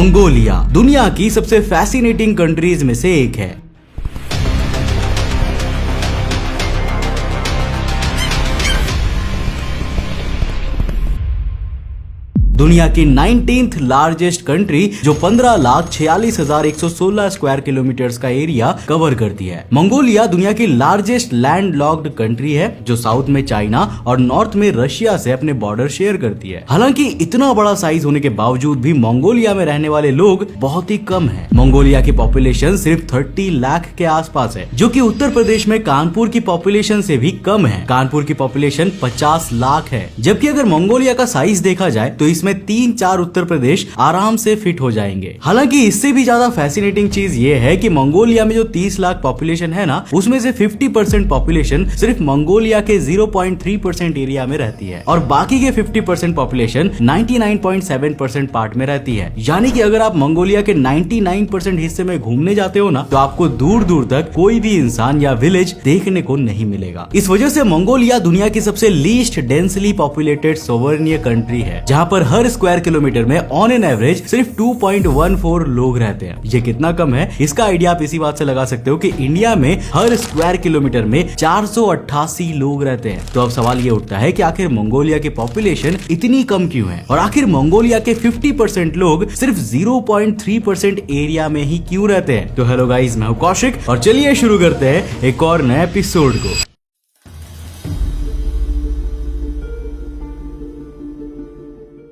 Mongolia दुनिया की सबसे फैसिनेटिंग कंट्रीज में से एक है। दुनिया की 19th लार्जेस्ट कंट्री जो 15,46,116 स्क्वायर किलोमीटर्स का एरिया कवर करती है। मंगोलिया दुनिया की लार्जेस्ट लैंड लॉक्ड कंट्री है जो साउथ में चाइना और नॉर्थ में रशिया से अपने बॉर्डर शेयर करती है। हालांकि इतना बड़ा साइज होने के बावजूद भी मंगोलिया में रहने वाले लोग बहुत ही कम है। मंगोलिया की पॉपुलेशन सिर्फ 30 लाख के आसपास है, जो कि उत्तर प्रदेश में कानपुर की पॉपुलेशन से भी कम है। कानपुर की पॉपुलेशन 50 लाख है, जबकि अगर मंगोलिया का साइज देखा जाए तो इसमें 3-4 उत्तर प्रदेश आराम से फिट हो जाएंगे। हालांकि इससे भी ज्यादा फैसिनेटिंग चीज ये है कि मंगोलिया में जो 30 लाख पॉपुलेशन है ना, उसमें से 50% पॉपुलेशन सिर्फ मंगोलिया के 0.3% एरिया में रहती है और बाकी के 50% पॉपुलेशन 99.7% पार्ट में रहती है। यानी कि अगर आप मंगोलिया के 99% हिस्से में घूमने जाते हो ना, तो आपको दूर दूर तक कोई भी इंसान या विलेज देखने को नहीं मिलेगा। इस वजह से मंगोलिया दुनिया की सबसे लीस्ट डेंसली पॉपुलेटेड सोवर्नियर कंट्री है, जहाँ पर हर स्क्वायर किलोमीटर में ऑन एन एवरेज सिर्फ 2.14 लोग रहते हैं। ये कितना कम है, इसका आइडिया आप इसी बात से लगा सकते हो कि इंडिया में हर स्क्वायर किलोमीटर में 488 लोग रहते हैं। तो अब सवाल ये उठता है कि आखिर मंगोलिया की पॉपुलेशन इतनी कम क्यों है, और आखिर मंगोलिया के 50% लोग सिर्फ 0.3% एरिया में ही क्यों रहते हैं। तो हेलो गाइस, मैं हूं कौशिक और चलिए शुरू करते हैं एक और नए एपिसोड को।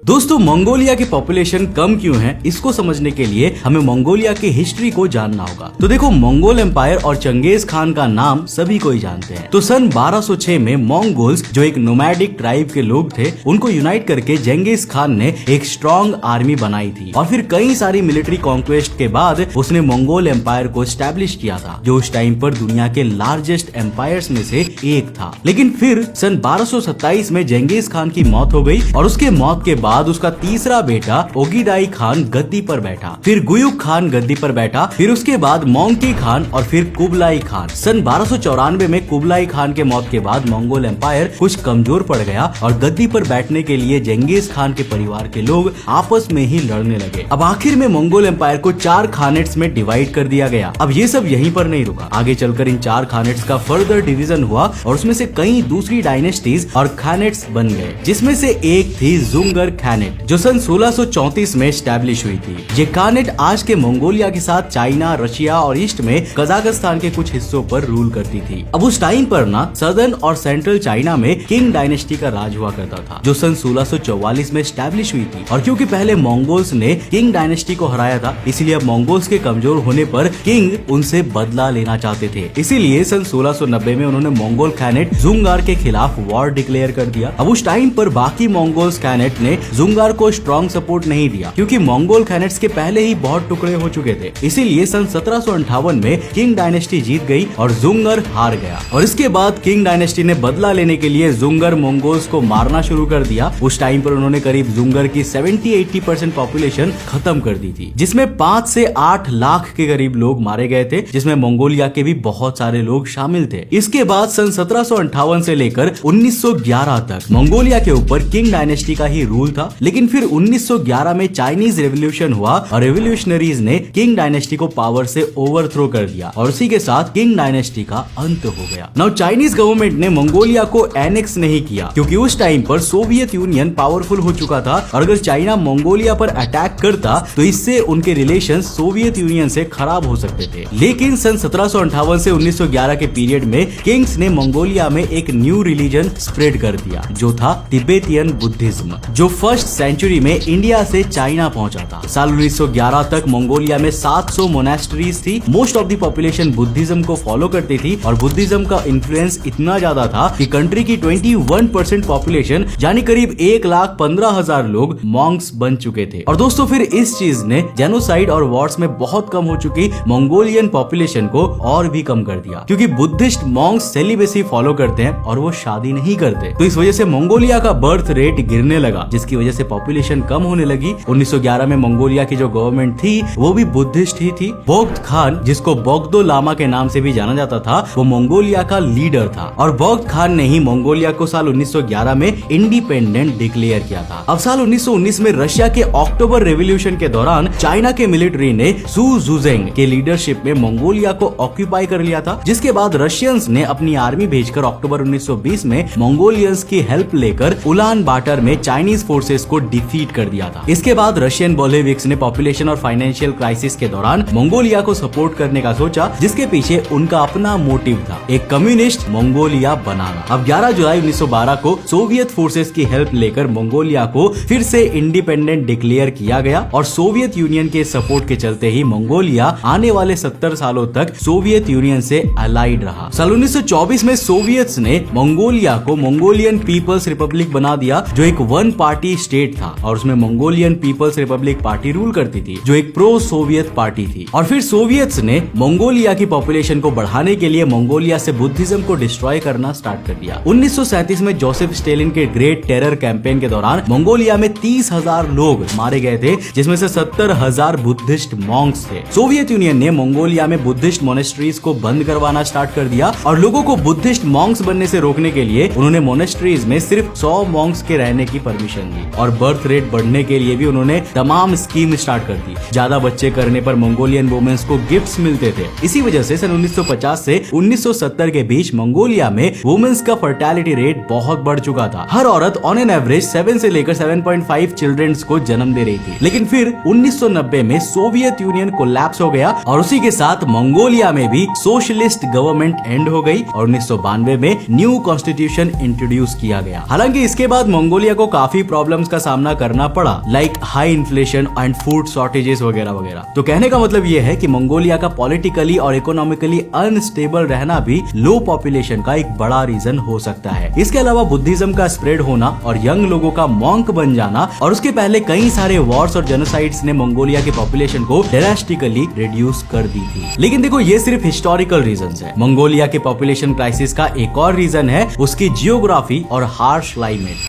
दोस्तों, मंगोलिया की पॉपुलेशन कम क्यों है, इसको समझने के लिए हमें मंगोलिया की हिस्ट्री को जानना होगा। तो देखो, मंगोल एम्पायर और चंगेज खान का नाम सभी को ही जानते हैं। तो सन 1206 में मंगोल्स, जो एक नोमैडिक ट्राइब के लोग थे, उनको यूनाइट करके चंगेज खान ने एक स्ट्रॉन्ग आर्मी बनाई थी और फिर कई सारी मिलिट्री कॉन्क्वेस्ट के बाद उसने मंगोल एम्पायर को स्टैब्लिश किया था, जो उस टाइम पर दुनिया के लार्जेस्ट एम्पायर्स में से एक था। लेकिन फिर सन 1227 में चंगेज खान की मौत हो गई और उसके मौत के बाद उसका तीसरा बेटा ओगिडाई खान गद्दी पर बैठा, फिर गुयुक खान गद्दी पर बैठा, फिर उसके बाद मोंकी खान और फिर कुबलाई खान। सन 1294 में कुबलाई खान के मौत के बाद मंगोल एम्पायर कुछ कमजोर पड़ गया और गद्दी पर बैठने के लिए चंगेज खान के परिवार के लोग आपस में ही लड़ने लगे। अब आखिर में मंगोल एम्पायर को 4 खानेट्स में डिवाइड कर दिया गया। अब ये सब यहीं पर नहीं रुका, आगे चलकर इन 4 खानेट्स का फर्दर डिवीजन हुआ और उसमें से कई दूसरी डायनेस्टीज और खानेट्स बन गए, जिसमें से एक थी जुंगर खानेट, जो सन 1634 में स्टैब्लिश हुई थी। ये खानेट आज के मंगोलिया के साथ चाइना, रशिया और ईस्ट में कजाकिस्तान के कुछ हिस्सों पर रूल करती थी। अब उस टाइम पर ना सदर्न और सेंट्रल चाइना में किंग डायनेस्टी का राज हुआ करता था, जो सन 1644 में स्टैब्लिश हुई थी। और क्योंकि पहले मंगोल्स ने किंग डायनेस्टी को हराया था, इसीलिए अब मंगोल्स के कमजोर होने पर किंग उनसे बदला लेना चाहते थे। इसीलिए सन 1690 में उन्होंने मंगोल खानेट जुंगार के खिलाफ वॉर डिक्लेयर कर दिया। अब उस टाइम पर बाकी मंगोल्स खानेट ने जुंगार को स्ट्रॉन्ग सपोर्ट नहीं दिया, क्योंकि मंगोल खानेट्स के पहले ही बहुत टुकड़े हो चुके थे। इसीलिए सन 1758 में किंग डायनेस्टी जीत गई और जुंगर हार गया। और इसके बाद किंग डायनेस्टी ने बदला लेने के लिए जुंगर मंगोल्स को मारना शुरू कर दिया। उस टाइम पर उन्होंने करीब जुंगर की 70-80% पॉपुलेशन खत्म कर दी थी, जिसमें 5 से 8 लाख के करीब लोग मारे गए थे, जिसमें मंगोलिया के भी बहुत सारे लोग शामिल थे। इसके बाद सन 1758 से लेकर 1911 तक मंगोलिया के ऊपर किंग डायनेस्टी का ही रूल था। लेकिन फिर 1911 में चाइनीज रेवोल्यूशन हुआ और रेवोल्यूशनरीज ने किंग डायनेस्टी को पावर से ओवरथ्रो कर दिया और उसी के साथ किंग डायनेस्टी का अंत हो गया। नाउ चाइनीज गवर्नमेंट ने मंगोलिया को एनेक्स नहीं किया, क्योंकि उस टाइम पर सोवियत यूनियन पावरफुल हो चुका था और अगर चाइना मंगोलिया पर अटैक करता तो इससे उनके रिलेशन सोवियत यूनियन से खराब हो सकते थे। लेकिन सन 1758 से 1911 के पीरियड में किंग्स ने मंगोलिया में एक न्यू रिलीजन स्प्रेड कर दिया, जो था तिब्बतियन बुद्धिज्म, जो फर्स्ट सेंचुरी में इंडिया से चाइना पहुंचा था। साल 1911 तक मंगोलिया में 700 मोनेस्ट्रीज थी। Most of the population Buddhism को फॉलो करती थी और बुद्धिज्म का इन्फ्लुएंस इतना ज्यादा था कि कंट्री की 21% पॉपुलेशन यानी करीब 1,15,000 लोग मॉन्क्स बन चुके थे। और दोस्तों, फिर इस चीज ने जेनोसाइड और वॉर्स में बहुत कम हो चुकी मंगोलियन पॉपुलेशन को और भी कम कर दिया, क्योंकि बुद्धिस्ट मॉन्क्स सेलिबेसी फॉलो करते हैं और वो शादी नहीं करते। तो इस वजह से मंगोलिया का बर्थ रेट गिरने लगा, जिसकी वजह से पॉपुलेशन कम होने लगी। 1911 में मंगोलिया की जो गवर्नमेंट थी वो भी बुद्धिस्ट ही थी। बोग्द खान, जिसको बोग्दो लामा के नाम से भी जाना जाता था, वो मंगोलिया का लीडर था और बोग्द खान ने ही मंगोलिया को साल 1911 में इंडिपेंडेंट डिक्लेयर किया था। अब साल 1919 में रशिया के अक्टूबर रेवोल्यूशन के दौरान चाइना के मिलिट्री ने सू जुजेंग के लीडरशिप में मंगोलिया को ऑक्यूपाई कर लिया था, जिसके बाद रशियंस ने अपनी आर्मी भेजकर अक्टूबर 1920 में मंगोलियंस की हेल्प लेकर उलान बाटर में चाइनीज फोर्सेस को डिफीट कर दिया था। इसके बाद रशियन बोलेविक्स ने पॉपुलेशन और फाइनेंशियल क्राइसिस के दौरान मंगोलिया को सपोर्ट करने का सोचा, जिसके पीछे उनका अपना मोटिव था, एक कम्युनिस्ट मंगोलिया बनाना। अब 11 जुलाई 1912 को सोवियत फोर्सेस की हेल्प लेकर मंगोलिया को फिर से इंडिपेंडेंट डिक्लेयर किया गया और सोवियत यूनियन के सपोर्ट के चलते ही मंगोलिया आने वाले 70 सालों तक सोवियत यूनियन से अलाइड रहा। साल 1924 में सोवियत्स ने मंगोलिया को मंगोलियन पीपल्स रिपब्लिक बना दिया, जो एक वन पार्टी स्टेट था और उसमें Mongolian People's Republic Party rule करती थी, जो एक प्रो सोवियत पार्टी थी। और फिर सोवियत्स ने मंगोलिया की पॉपुलेशन को बढ़ाने के लिए मंगोलिया से बुद्धिज्म को डिस्ट्रॉय करना स्टार्ट कर दिया। 1937 में जोसेफ स्टेलिन के ग्रेट टेरर कैंपेन के दौरान मंगोलिया में 30,000 लोग मारे गए थे, जिसमें से 70,000 बुद्धिस्ट मॉन्क्स थे। सोवियत यूनियन ने मंगोलिया में बुद्धिस्ट मोनेस्ट्रीज को बंद करवाना स्टार्ट कर दिया और लोगों को बुद्धिस्ट मॉन्क्स बनने से रोकने के लिए उन्होंने मोनेस्ट्रीज में सिर्फ 100 मॉन्क्स के रहने की परमिशन दी और बर्थ रेट बढ़ने के लिए भी उन्होंने तमाम स्कीम स्टार्ट कर दी। ज्यादा बच्चे करने पर मंगोलियन वुमेन्स को गिफ्ट्स मिलते थे। इसी वजह से सन 1950 से 1970 के बीच मंगोलिया में वुमेन्स का फर्टिलिटी रेट बहुत बढ़ चुका था। हर औरत ऑन एन एवरेज 7 से लेकर 7.5 चिल्ड्रंस को जन्म दे रही थी। लेकिन फिर 1990 में सोवियत यूनियन कोलैप्स हो गया और उसी के साथ मंगोलिया में भी सोशलिस्ट गवर्नमेंट एंड हो गई और 1992 में न्यू कॉन्स्टिट्यूशन इंट्रोड्यूस किया गया। हालांकि इसके बाद मंगोलिया को काफी प्रॉब्लम्स का सामना करना पड़ा, like high inflation and food shortages वगैरह वगैरह। तो कहने का मतलब ये है कि मंगोलिया का पॉलिटिकली और इकोनॉमिकली अनस्टेबल रहना भी लो पॉपुलेशन का एक बड़ा रीजन हो सकता है। इसके अलावा बुद्धिज्म का स्प्रेड होना और यंग लोगों का मॉन्क बन जाना और उसके पहले कई सारे वॉर्स और जेनोसाइड्स ने मंगोलिया की पॉपुलेशन को ड्रास्टिकली रिड्यूस कर दी थी। लेकिन देखो, ये सिर्फ हिस्टोरिकल रीजंस है। मंगोलिया के पॉपुलेशन क्राइसिस का एक और रीजन है उसकी जियोग्राफी और harsh climate.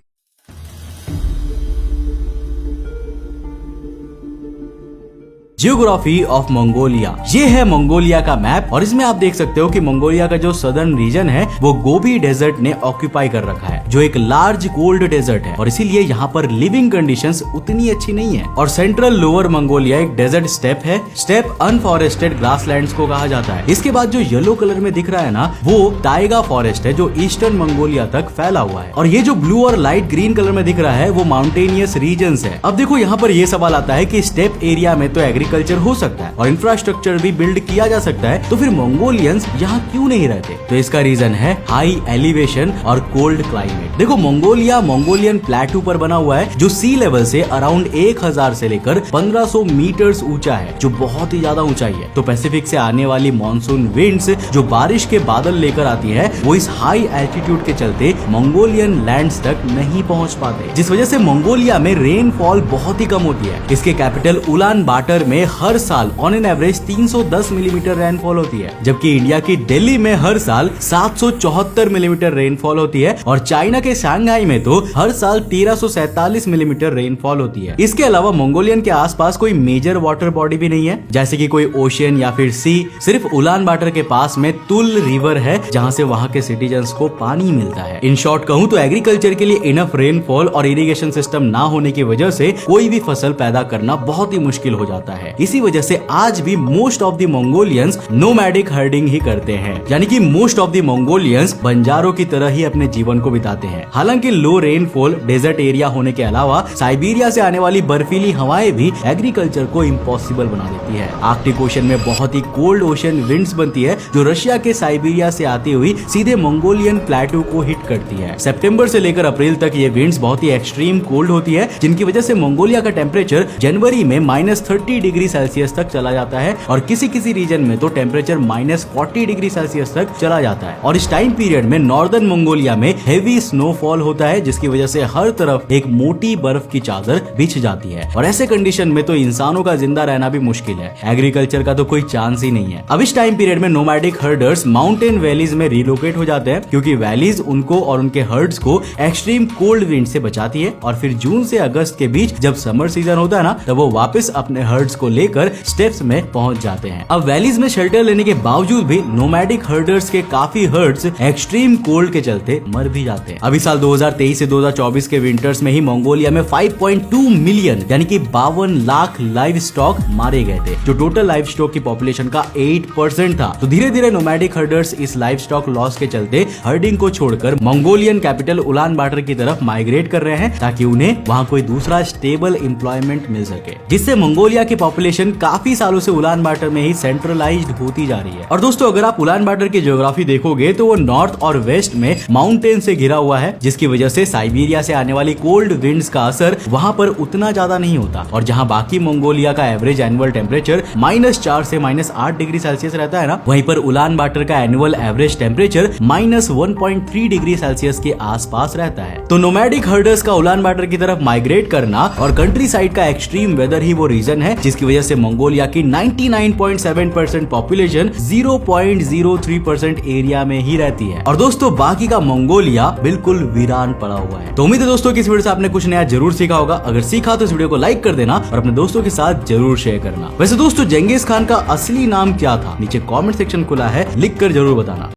Geography of Mongolia, ये है मंगोलिया का मैप और इसमें आप देख सकते हो कि मंगोलिया का जो सदर्न रीजन है वो गोबी डेजर्ट ने ऑक्यूपाई कर रखा है, जो एक लार्ज कोल्ड डेजर्ट है और इसीलिए यहाँ पर लिविंग कंडीशंस उतनी अच्छी नहीं है। और सेंट्रल लोअर मंगोलिया एक डेजर्ट स्टेप है। स्टेप अनफॉरेस्टेड ग्रासलैंड्स को कहा जाता है। इसके बाद जो येलो कलर में दिख रहा है ना, वो टाइगा फॉरेस्ट है जो ईस्टर्न मंगोलिया तक फैला हुआ है और ये जो ब्लू और लाइट ग्रीन कलर में दिख रहा है वो माउंटेनियस रीजन्स है। अब देखो, यहाँ पर ये सवाल आता है कि स्टेप एरिया में तो एग्रीकल्चर हो सकता है और इंफ्रास्ट्रक्चर भी बिल्ड किया जा सकता है, तो फिर मंगोलियंस यहाँ क्यों नहीं रहते? तो इसका रीजन है हाई एलिवेशन और कोल्ड क्लाइमेट। देखो, मंगोलिया मंगोलियन प्लेटू पर बना हुआ है जो सी लेवल से अराउंड 1000 से लेकर 1500 मीटर्स ऊंचा है, जो बहुत ही ज्यादा ऊंचाई है। तो पैसिफिक से आने वाली मानसून विंड्स जो बारिश के बादल लेकर आती है वो इस हाई एल्टीट्यूड के चलते मंगोलियन लैंड्स तक नहीं पहुंच पाते, जिस वजह से मंगोलिया में रेनफॉल बहुत ही कम होती है। इसके कैपिटल उलान बाटर में हर साल on an average 310 millimetre rainfall होती है, जबकि इंडिया की दिल्ली में हर साल 774 मिलीमीटर रेनफॉल होती है और चाइना के शंघाई में तो हर साल 1347 मिलीमीटर रेनफॉल होती है। इसके अलावा मंगोलियन के आसपास कोई मेजर वाटर बॉडी भी नहीं है, जैसे कि कोई ओशियन या फिर सी। सिर्फ उलान बाटर के पास में तुल रिवर है जहां से वहां के सिटीजन्स को पानी मिलता है। इन शॉर्ट कहूं तो एग्रीकल्चर के लिए इनफ रेनफॉल और इरिगेशन सिस्टम ना होने की वजह से कोई भी फसल पैदा करना बहुत ही मुश्किल हो जाता है। इसी वजह से आज भी most of the Mongolians nomadic herding ही करते हैं, यानी कि मोस्ट ऑफ द मंगोलियंस बंजारों की तरह ही अपने जीवन को बिताते हैं। हालांकि लो रेनफॉल डेजर्ट एरिया होने के अलावा साइबेरिया से आने वाली बर्फीली हवाएं भी एग्रीकल्चर को इम्पॉसिबल बना देती है। आर्कटिक ओशन में बहुत ही कोल्ड ओशन विंड्स बनती है जो रशिया के साइबेरिया से आती हुई सीधे मंगोलियन प्लेटू को हिट करती है। सितंबर से लेकर अप्रैल तक ये विंड्स बहुत ही एक्सट्रीम कोल्ड होती है, जिनकी वजह से मंगोलिया का टेम्परेचर जनवरी में -30 डिग्री डिग्री सेल्सियस तक चला जाता है और किसी किसी रीजन में तो टेम्परेचर -40 डिग्री सेल्सियस तक चला जाता है। और इस टाइम पीरियड में नॉर्दर्न मंगोलिया में हेवी स्नोफॉल होता है, जिसकी वजह से हर तरफ एक मोटी बर्फ की चादर बिछ जाती है और ऐसे कंडीशन में तो इंसानों का जिंदा रहना भी मुश्किल है। एग्रीकल्चर का तो कोई चांस ही नहीं है। अब इस टाइम पीरियड में नोमैडिक हर्डर्स माउंटेन वैलीज में रिलोकेट हो जाते हैं, क्योंकि वैलीज उनको और उनके हर्ड्स को एक्सट्रीम कोल्ड विंड से बचाती है। और फिर जून से अगस्त के बीच जब समर सीजन होता है ना, तब वो वापस अपने हर्ड्स को लेकर स्टेप्स में पहुंच जाते हैं। अब वैलीज में शेल्टर लेने के बावजूद भी नोमैडिक हर्डर्स के काफी हर्ड्स एक्सट्रीम कोल्ड के चलते मर भी जाते हैं। अभी साल 2023 से 2024 के विंटर्स में ही मंगोलिया में 5.2 मिलियन यानी कि 52 लाख लाइव स्टॉक मारे गए थे, जो टोटल लाइव स्टॉक की पॉपुलेशन का 8% था। तो धीरे धीरे नोमैडिक हर्डर्स इस लाइव स्टॉक लॉस के चलते हर्डिंग को छोड़कर मंगोलियन कैपिटल उलान बाटर की तरफ माइग्रेट कर रहे हैं, ताकि उन्हें वहां कोई दूसरा स्टेबल एम्प्लॉयमेंट मिल सके, जिससे मंगोलिया की पॉपुलेशन काफी सालों से उलान बाटर में ही सेंट्रलाइज्ड होती जा रही है। और दोस्तों, अगर आप उलान बाटर की ज्योग्राफी देखोगे तो वो नॉर्थ और वेस्ट में माउंटेन से घिरा हुआ है, जिसकी वजह से साइबेरिया से आने वाली कोल्ड विंड्स का असर वहां पर उतना ज्यादा नहीं होता। और जहां बाकी मंगोलिया का एवरेज एनुअल टेम्परेचर -4 से -8 डिग्री सेल्सियस रहता है ना, वहीं पर उलान बाटर का annual average temperature -1.3 degree Celsius के आसपास रहता है। तो नोमैडिक हर्डर्स का उलान बाटर की तरफ माइग्रेट करना और कंट्री साइड का एक्सट्रीम वेदर ही वो रीजन है जिसकी वजह से मंगोलिया की 99.7% पॉपुलेशन 0.03% एरिया में ही रहती है। और दोस्तों, बाकी का मंगोलिया बिल्कुल वीरान पड़ा हुआ है। तो उम्मीद है दोस्तों कि इस वीडियो से आपने कुछ नया जरूर सीखा होगा। अगर सीखा तो इस वीडियो को लाइक कर देना और अपने दोस्तों के साथ जरूर शेयर करना। वैसे दोस्तों, चंगेज खान का असली नाम क्या था? नीचे कमेंट सेक्शन खुला है, लिख कर जरूर बताना।